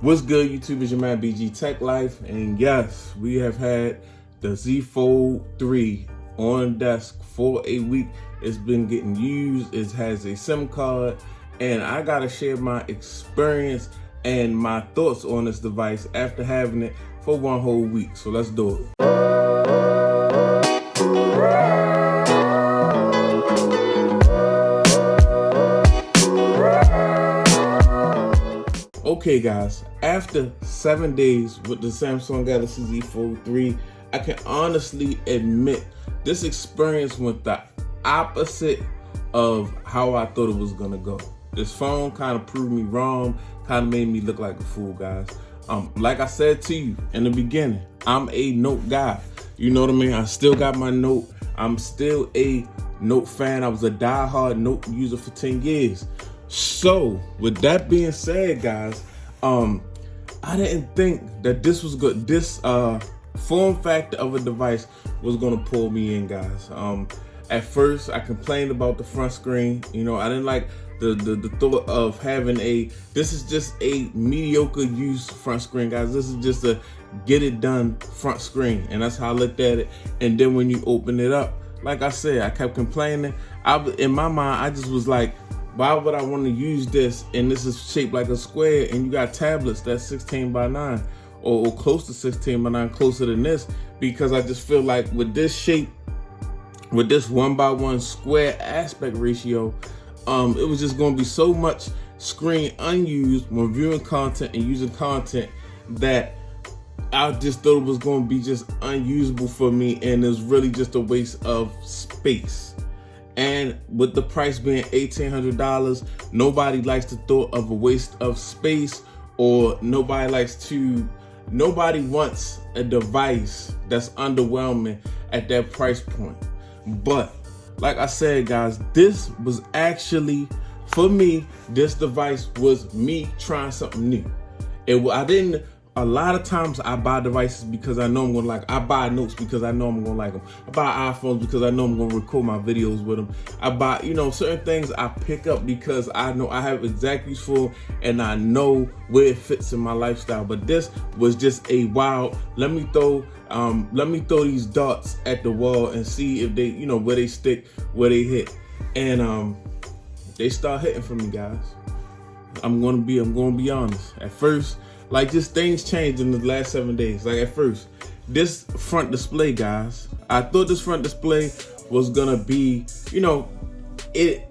What's good, YouTube? It's your man BG Tech Life, and yes, we have had the Z Fold3 on desk for a week. It's been getting used. It has a SIM card, and I gotta share my experience and my thoughts on this device after having it for one whole week. So let's do it. Okay guys, after 7 days with the Samsung Galaxy Z Fold3, I can honestly admit this experience went the opposite of how I thought it was gonna go. This phone kind of proved me wrong, kind of made me look like a fool, guys. Like I said to you in the beginning, I'm a Note guy. You know what I mean? I still got my Note. I'm still a Note fan. I was a diehard Note user for 10 years. So with that being said, guys, I didn't think that this was good. This form factor of a device was gonna pull me in, guys. At first I complained about the front screen. You know, I didn't like the thought of having this is just a mediocre use front screen, guys. This is just a get it done front screen, and that's how I looked at it. And then when you open it up, like I said, I kept complaining. In my mind, I just was like, why would I want to use this? And this is shaped like a square, and you got tablets that's 16 by 9 or close to 16 by 9, closer than this, because I just feel like with this shape, with this 1:1 square aspect ratio, it was just going to be so much screen unused when viewing content and using content that I just thought it was going to be just unusable for me, and it's really just a waste of space. And with the price being $1,800, nobody likes the thought of a waste of space, or nobody wants a device that's underwhelming at that price point. But like I said, guys, this was actually, for me, this device was me trying something new. A lot of times I buy devices because I know I'm gonna like. I buy Notes because I know I'm gonna like them. I buy iPhones because I know I'm gonna record my videos with them. I buy, certain things I pick up because I know I have exact use for, and I know where it fits in my lifestyle. But this was just a wild. Let me throw these darts at the wall and see if they, where they stick, where they hit, and they start hitting for me, guys. I'm gonna be honest. At first, like, just things changed in the last 7 days. Like, at first, this front display, guys, I thought this front display was gonna be, it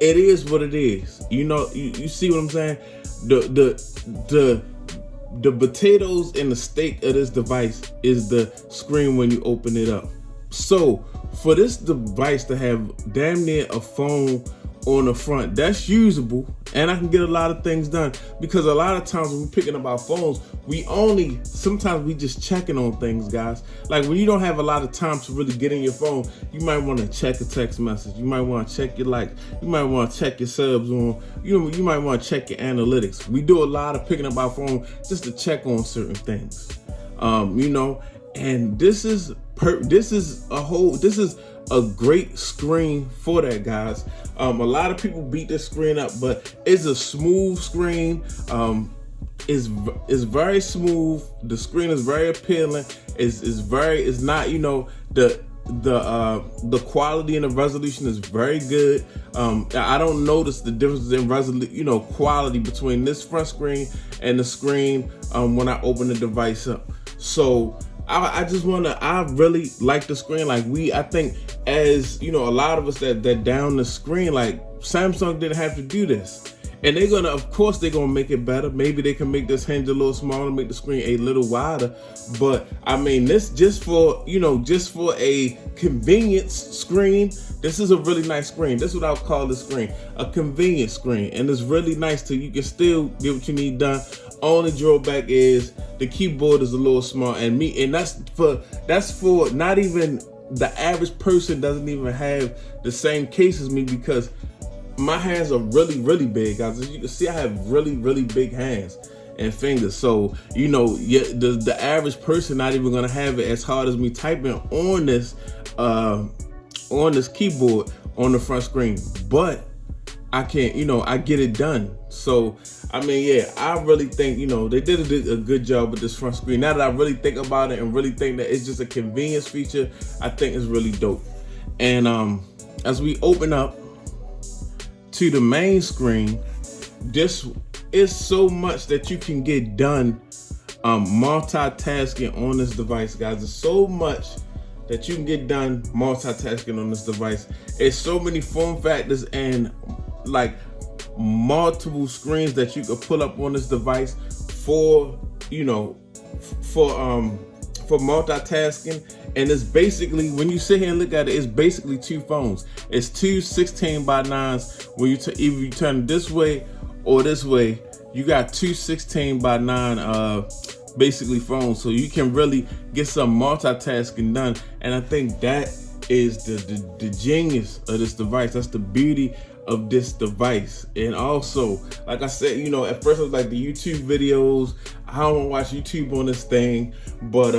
is what it is. You see what I'm saying? The potatoes and the steak of this device is the screen when you open it up. So for this device to have damn near a phone on the front that's usable, and I can get a lot of things done, because a lot of times when we're picking up our phones, sometimes we just checking on things, guys. Like, when you don't have a lot of time to really get in your phone, you might want to check a text message, you might want to check your likes, you might want to check your subs on, you might want to check your analytics. We do a lot of picking up our phone just to check on certain things, and this is a great screen for that, guys. A lot of people beat this screen up, but it's a smooth screen. It's very smooth. The screen is very appealing. It's not, the quality and the resolution is very good. I don't notice the difference in resolution, quality between this front screen and the screen when I open the device up. So I really like the screen. Like, I think, as a lot of us that down the screen, like, Samsung didn't have to do this. And of course they're gonna make it better. Maybe they can make this hinge a little smaller, make the screen a little wider. But I mean, this just for a convenience screen, this is a really nice screen. This is what I would call this screen, a convenience screen. And it's really nice you can still get what you need done. Only drawback is the keyboard is a little small, and that's for not even the average person doesn't even have the same case as me, because my hands are really, really big, guys. As you can see, I have really, really big hands and fingers. So, the average person not even gonna have it as hard as me typing on this keyboard on the front screen. But I can, I get it done. So, I mean, yeah, I really think, they did a good job with this front screen. Now that I really think about it and really think that it's just a convenience feature, I think it's really dope. And as we open up to the main screen, this is so much that you can get done multitasking on this device, guys. There's so much that you can get done multitasking on this device. It's so many form factors and like multiple screens that you could pull up on this device for multitasking. And it's basically, when you sit here and look at it, it's basically two phones. It's two 16:9s. When either you turn it this way or this way, you got two 16:9 basically phones, so you can really get some multitasking done. And I think that is the genius of this device. That's the beauty of this device. And also, like I said, at first it was like the YouTube videos. I don't want to watch YouTube on this thing, but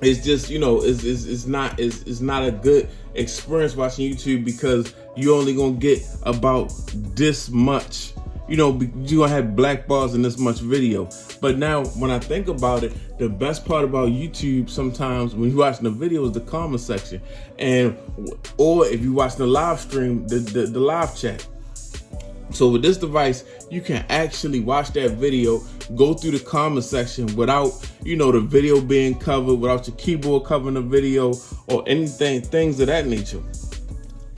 it's just, it's not a good experience watching YouTube, because you're only gonna get about this much. You're gonna have black bars in this much video. But now, when I think about it, the best part about YouTube sometimes when you're watching the video is the comment section, or if you watch the live stream, the live chat. So with this device, you can actually watch that video, go through the comment section without, the video being covered, without your keyboard covering the video or things of that nature.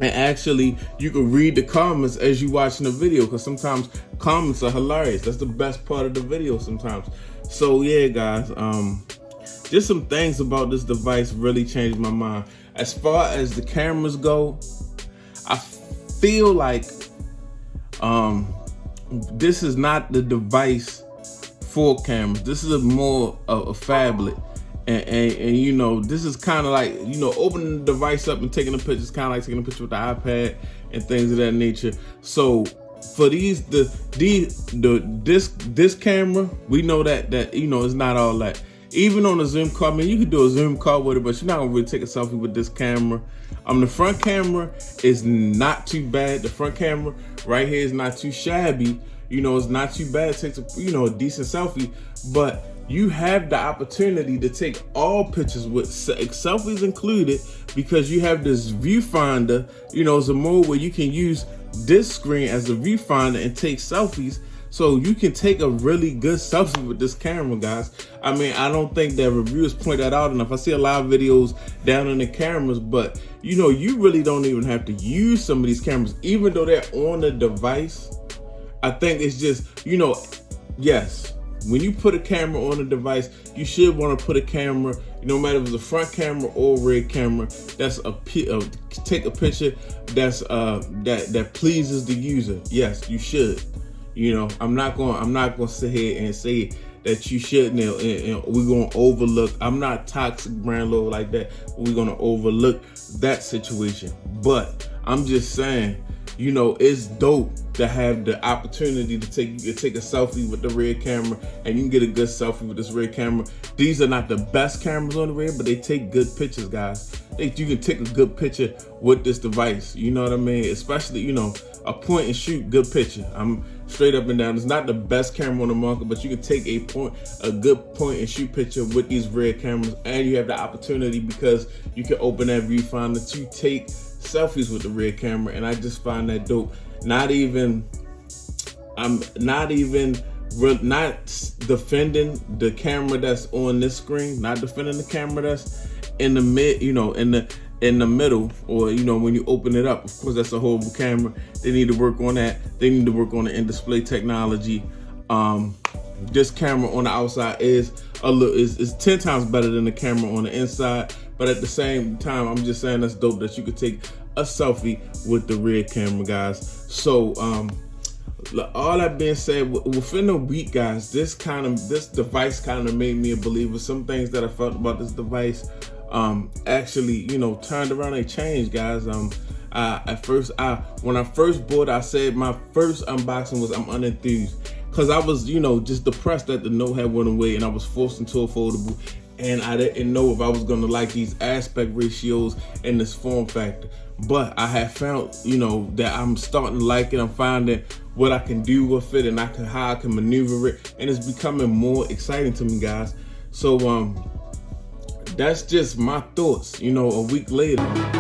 And actually, you can read the comments as you watching the video, because sometimes comments are hilarious. That's the best part of the video sometimes. So yeah, guys, just some things about this device really changed my mind. As far as the cameras go, I feel like this is not the device for cameras. This is more of a phablet. And this is kind of like, opening the device up and taking a picture is kind of like taking a picture with the iPad and things of that nature. So for this camera, we know that it's not all that. Even on a zoom call, I mean, you could do a zoom call with it, but you're not gonna really take a selfie with this camera. The front camera is not too bad. The front camera right here is not too shabby. It's not too bad. It takes a decent selfie, but you have the opportunity to take all pictures with selfies included, because you have this viewfinder. It's a mode where you can use this screen as a viewfinder and take selfies. So you can take a really good selfie with this camera, guys. I mean, I don't think that reviewers point that out enough. I see a lot of videos down on the cameras, but you really don't even have to use some of these cameras, even though they're on the device. I think it's just, yes, when you put a camera on a device, you should want to put a camera, no matter if it's a front camera or rear camera, that's take a picture that's that pleases the user. Yes, you should. I'm not gonna sit here and say that you shouldn't, and we're gonna overlook. I'm not toxic brand low like that. We're gonna overlook that situation. But I'm just saying, it's dope to have the opportunity to take a selfie with the rear camera, and you can get a good selfie with this rear camera. These are not the best cameras on the rear, but they take good pictures, guys. You can take a good picture with this device. You know what I mean? Especially, a point and shoot good picture. I'm straight up and down. It's not the best camera on the market, but you can take a good point and shoot picture with these rear cameras, and you have the opportunity, because you can open that viewfinder to take selfies with the rear camera. And I just find that dope. Not defending the camera that's on this screen, not defending the camera that's in the middle, or when you open it up. Of course, that's a horrible camera. They need to work on that. They need to work on the in-display technology. This camera on the outside is 10 times better than the camera on the inside. But at the same time, I'm just saying that's dope that you could take a selfie with the rear camera, guys. So all that being said, within a week, guys, this device kind of made me a believer. Some things that I felt about this device actually turned around and changed, guys. When I first bought it, I said my first unboxing was I'm unenthused, because I was just depressed that the Note had went away and I was forced into a foldable. and I didn't know if I was gonna like these aspect ratios and this form factor. But I have found, that I'm starting to like it. I'm finding what I can do with it and how I can maneuver it, and it's becoming more exciting to me, guys. So that's just my thoughts, a week later.